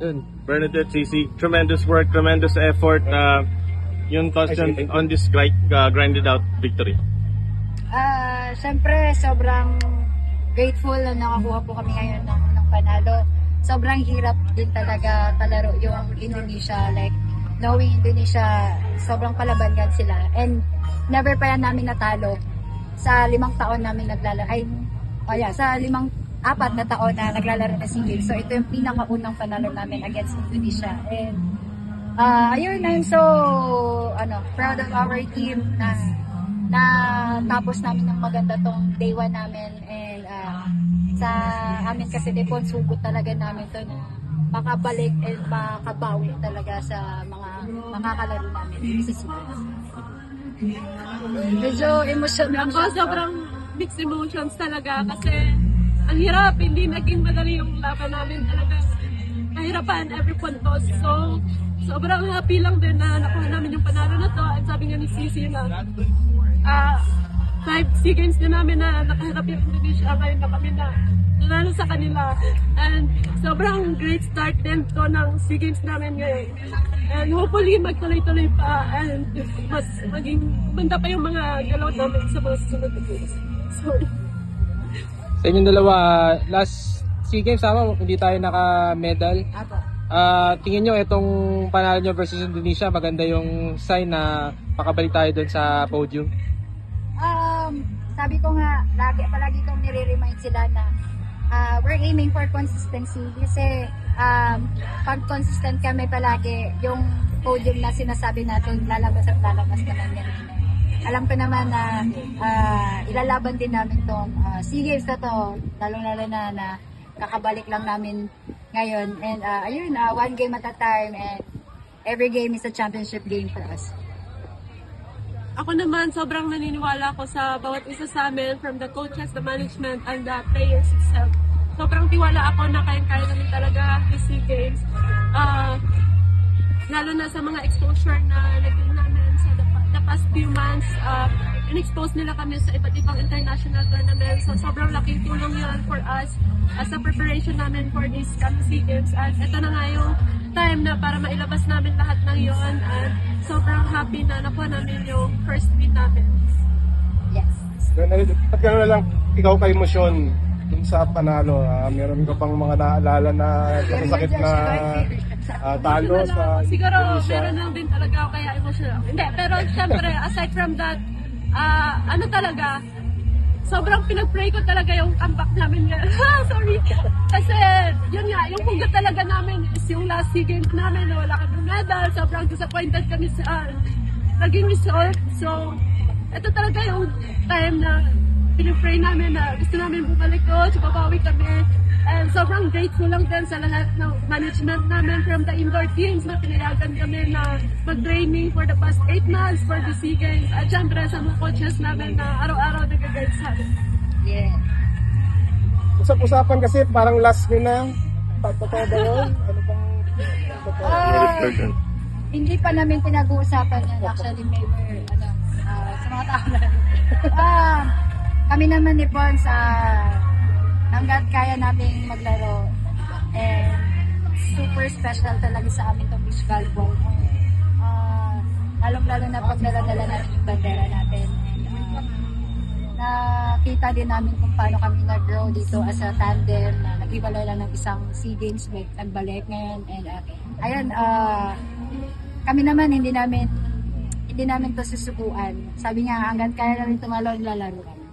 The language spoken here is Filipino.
Yun. Bernadette CC, tremendous work, tremendous effort. Yung constant on this grinded out victory. Siyempre, sobrang grateful na nakakuha po kami ngayon ng panalo. Sobrang hirap din talaga talaro yung Indonesia. Like, knowing Indonesia, sobrang palabangan sila. And never pa yan namin natalo sa 5 taon namin naglalaro. Apat na taon na naglalaro na SEA Games. So, ito yung pinakaunang panalo namin against Indonesia. And, ayun, I'm so, proud of our team na tapos namin ng maganda tong day 1 namin. And, sa amin kasi Depon, sugot talaga namin to na makabalik and makabawi talaga sa mga makakalaro namin sa SEA Games. Medyo emotional ako, sobrang mixed emotions talaga kasi ang hirap, hindi naging madali yung laban namin talaga. Mahirapan every puntos. So, sobrang happy lang din na nakuha namin yung panalo na to. At sabi nga ni Cici na 5 SEA Games na namin na nakaharap yung Indonesia. Ngayon na kami na nanalo sa kanila. And sobrang great start din to ng SEA Games namin ngayon. And hopefully magtuloy-tuloy pa and mas maging kumanda pa yung mga galaw namin sa mga susunod na games. So, Sa inyong dalawa, last SEA Games, hindi tayo naka-medal. Tingin nyo itong panalo nyo versus Indonesia, maganda yung sign na makabalik tayo dun sa podium? Sabi ko nga, palagi kong nire-remind sila na we're aiming for consistency kasi pag consistent kami palagi, yung podium na sinasabi natin, lalabas at lalabas naman yan. Alam ko naman na ilalaban din namin tong SEA Games na to, lalong-lalo na kakabalik lang namin ngayon. And ayun, one game at a time and every game is a championship game for us. ako naman, sobrang naniniwala ako sa bawat isa sa amin, from the coaches, the management, and the players itself. Sobrang tiwala ako na kayang-kaya namin talaga yung SEA Games. Lalo na sa mga exposure na naging namin sa the past few months, in-expose nila kami sa iba't ibang international tournaments. So sobrang laking tulong yun for us as a preparation namin for this SEA Games. At ito na nga yung time na para mailabas namin lahat ng yun. At sobrang happy na nakuha namin yung first win namin. Yes. At gano'n na lang, ikaw kay emosyon dun sa panalo. Meron ka pang mga naalala na kasakit na talo sa siguro Indonesia? meron lang din talaga ako kaya emotional. Hindi, pero syempre aside from that, ano talaga, sobrang pinag-pray ko talaga yung comeback namin ngayon. Sorry. Kasi yun nga, yung hugot talaga namin is yung last SEA Games namin na wala kami medal. Sobrang disappointed kami sa naging result. So, ito talaga yung time na pinag-pray namin na gusto namin bumalik ko, babawi kami. And sobrang grateful lang din sa lahat ng management namin from the indoor teams na pinayagan kami na mag-training for the past 8 months for the SEA Games. At syempre sa mga coaches namin na araw-araw nag-guide sa amin. Yeah. Usap-usapan kasi parang last win na. Totoo ba yun? Ano bang totoo? Hindi pa namin pinag-uusapan yan. Actually, may sa mga tao na. Kami naman ni Pons, hanggat kaya namin maglaro. And super special talaga sa amin itong beach volleyball. Lalong-lalo na pag naladala natin yung bandera natin. And nakita din namin kung paano kami nag-grow dito as a tandem na nag-iwalay lang ng isang SEA Games, nagbalik ngayon. And ayun, kami naman hindi namin to susubuan. Sabi nga, hanggang kaya namin tumalo, lalaro kami.